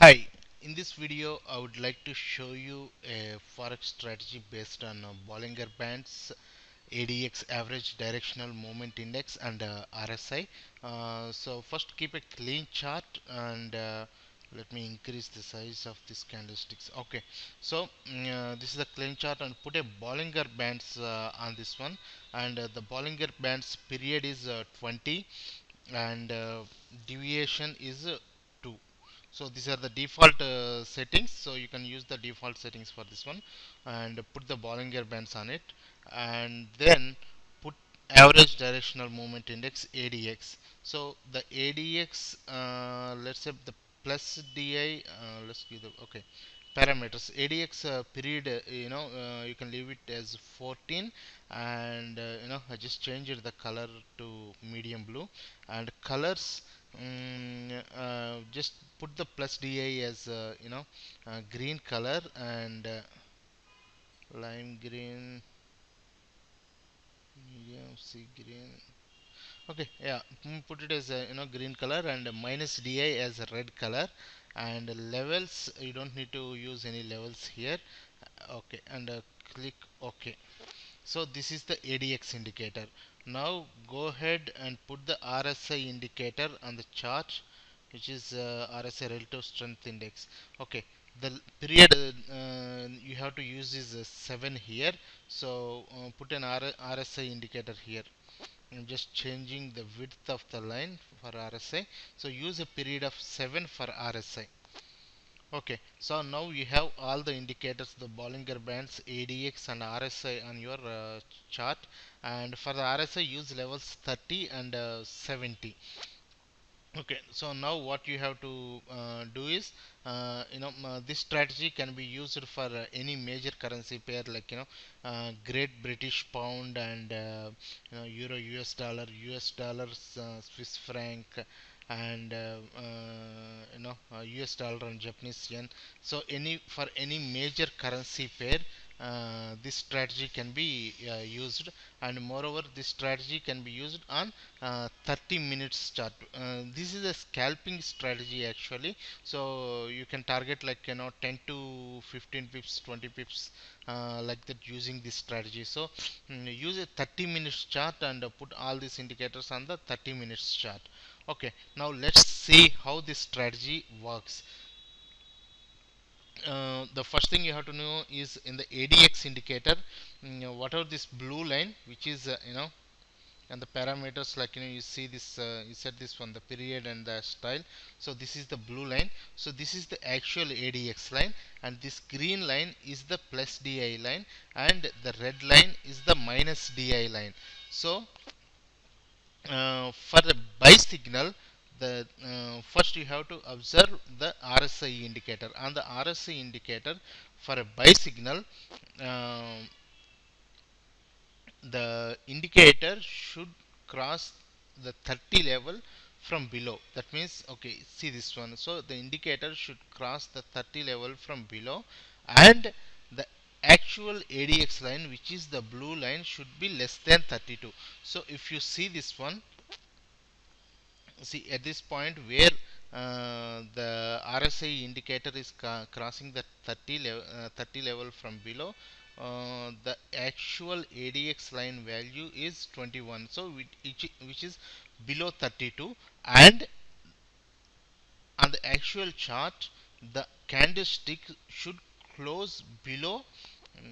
Hi, in this video I would like to show you a forex strategy based on Bollinger Bands, ADX average directional movement index and RSI. So first keep a clean chart and let me increase the size of this candlesticks. Okay, so this is a clean chart and put a Bollinger Bands on this one, and the Bollinger Bands period is 20 and deviation is 2. So these are the default settings, so you can use the default settings for this one and put the Bollinger Bands on it, and then put average directional movement index ADX. So the ADX, let's say the plus DI, let's give the okay parameters. ADX period, you can leave it as 14, and I just changed the color to medium blue, and colors, just put the plus DI as green color, and lime green, medium sea green. Okay, yeah, put it as green color, and minus DI as a red color, and levels you don't need to use any levels here. Okay, and click OK. So this is the ADX indicator. Now go ahead and put the RSI indicator on the chart, which is RSI relative strength index. Okay, the period you have to use is 7 here. So put an RSI indicator here. I'm just changing the width of the line for RSI. So use a period of 7 for RSI. Okay, so now you have all the indicators, the Bollinger Bands, ADX and RSI on your chart, and for the RSI use levels 30 and 70. Okay, so now what you have to do is, this strategy can be used for any major currency pair, like Great British Pound and Euro, US dollars, Swiss franc, and US dollar and Japanese yen. So any for any major currency pair, this strategy can be used, and moreover this strategy can be used on 30 minutes chart. This is a scalping strategy actually, so you can target like 10 to 15 pips, 20 pips, like that using this strategy. So use a 30 minutes chart and put all these indicators on the 30 minutes chart. Okay, now let's see how this strategy works. The first thing you have to know is in the ADX indicator, whatever this blue line, which is and the parameters, like you see this, you set this one, the period and the style. So this is the blue line, so this is the actual ADX line, and this green line is the plus DI line, and the red line is the minus DI line. So for the buy signal, the first you have to observe the RSI indicator. On the RSI indicator, for a buy signal, uh, the indicator should cross the 30 level from below. That means, okay, see this one, so the indicator should cross the 30 level from below, and the actual ADX line, which is the blue line, should be less than 32. So if you see this one, see at this point where the RSI indicator is crossing the 30 level from below, the actual ADX line value is 21, so which is below 32, and on the actual chart the candlestick should close below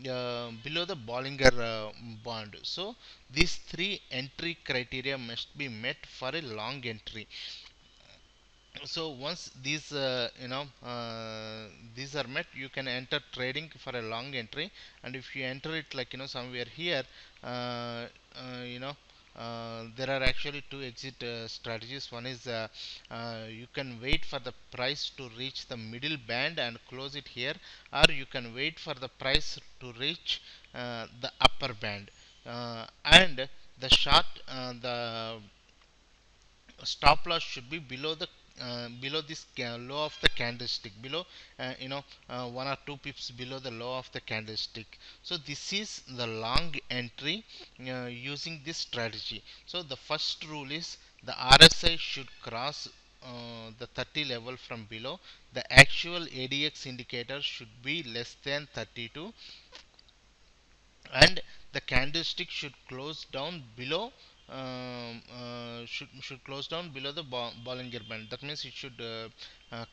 the Bollinger band. So these three entry criteria must be met for a long entry. So once these are met, you can enter trading for a long entry. And if you enter it like somewhere here, uh, you know there are actually two exit strategies. One is, you can wait for the price to reach the middle band and close it here, or you can wait for the price to reach the upper band, and the short the stop loss should be below the below this low of the candlestick, below, 1 or 2 pips below the low of the candlestick. So this is the long entry using this strategy. So the first rule is the RSI should cross the 30 level from below, the actual ADX indicator should be less than 32, and the candlestick should close down below, should close down below the Bollinger Band. That means it should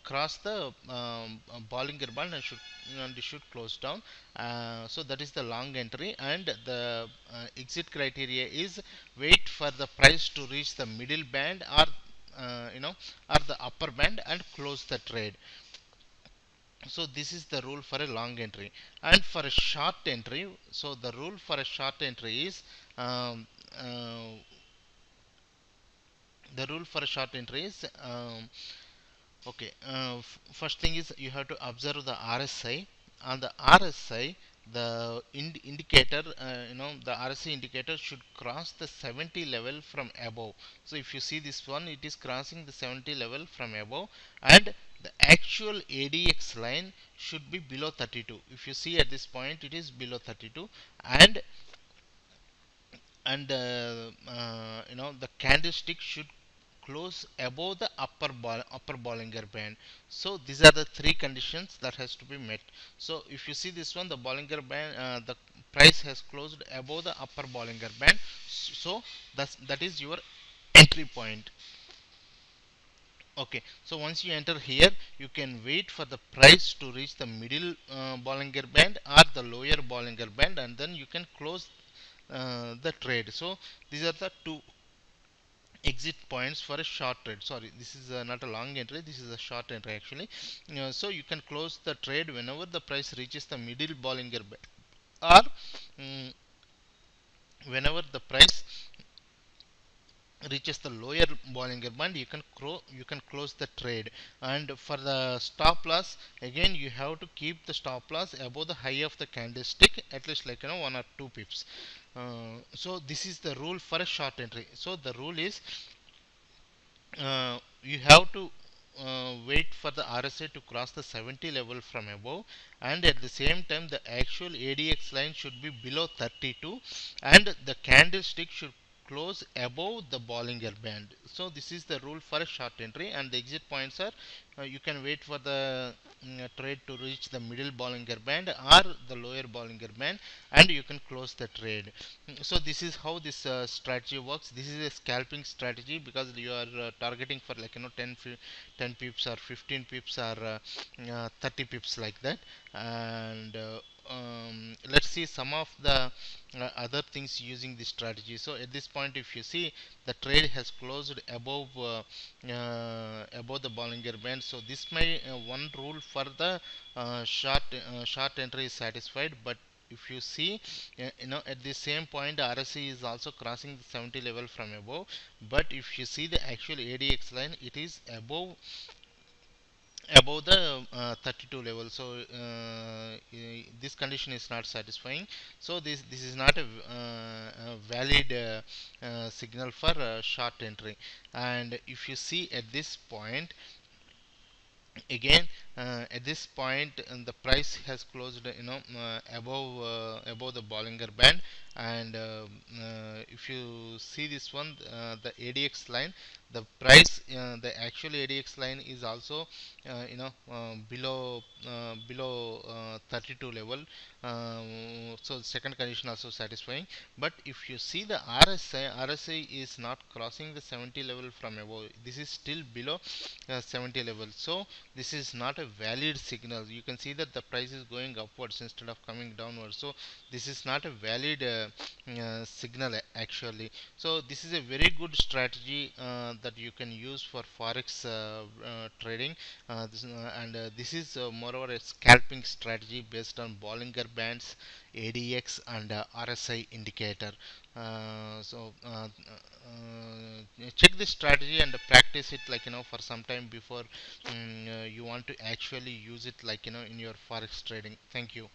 cross the Bollinger Band, and it should close down. So that is the long entry, and the exit criteria is wait for the price to reach the middle band, or or the upper band, and close the trade. So this is the rule for a long entry. And for a short entry, so the rule for a short entry is, um, uh, the rule for a short entry is, okay, first thing is you have to observe the RSI. On the RSI, the indicator, the RSI indicator should cross the 70 level from above. So if you see this one, it is crossing the 70 level from above, and the actual ADX line should be below 32. If you see at this point, it is below 32, and the candlestick should close above the upper Bollinger Band. So these are the three conditions that has to be met. So if you see this one, the Bollinger Band, the price has closed above the upper Bollinger Band. So that is your entry point. Okay, so once you enter here, you can wait for the price to reach the middle Bollinger Band or the lower Bollinger Band, and then you can close the trade. So these are the two exit points for a short trade. Sorry, this is not a long entry, this is a short entry actually. So you can close the trade whenever the price reaches the middle Bollinger Band, or mm, whenever the price reaches the lower Bollinger Band, you can close the trade. And for the stop loss, again you have to keep the stop loss above the high of the candlestick, at least like 1 or 2 pips. So this is the rule for a short entry. So the rule is, you have to wait for the RSI to cross the 70 level from above, and at the same time the actual ADX line should be below 32, and the candlestick should close above the Bollinger Band. So this is the rule for a short entry, and the exit points are, you can wait for the trade to reach the middle Bollinger Band or the lower Bollinger Band, and you can close the trade. So this is how this strategy works. This is a scalping strategy, because you are targeting for 10 pips or 15 pips or 30 pips, like that. And let's see some of the other things using this strategy. So at this point, if you see, the trade has closed above the Bollinger Band. So this may one rule for the short entry is satisfied. But if you see, at the same point, the RSI is also crossing the 70 level from above. But if you see the actual ADX line, it is above the 32 level. So this condition is not satisfying. So this is not a valid signal for short entry. And if you see at this point, again, at this point, the price has closed above the Bollinger Band. And if you see this one, the ADX line, the price, the actual ADX line is also below 32 level. So the second condition also satisfying. But if you see the RSI is not crossing the 70 level from above. This is still below 70 level. So this is not a valid signal. You can see that the price is going upwards instead of coming downwards. So this is not a valid signal actually. So this is a very good strategy that you can use for forex trading. This is moreover a scalping strategy based on Bollinger Bands, ADX, and RSI indicator. Check this strategy and practice it, for some time before you want to actually use it, in your forex trading. Thank you.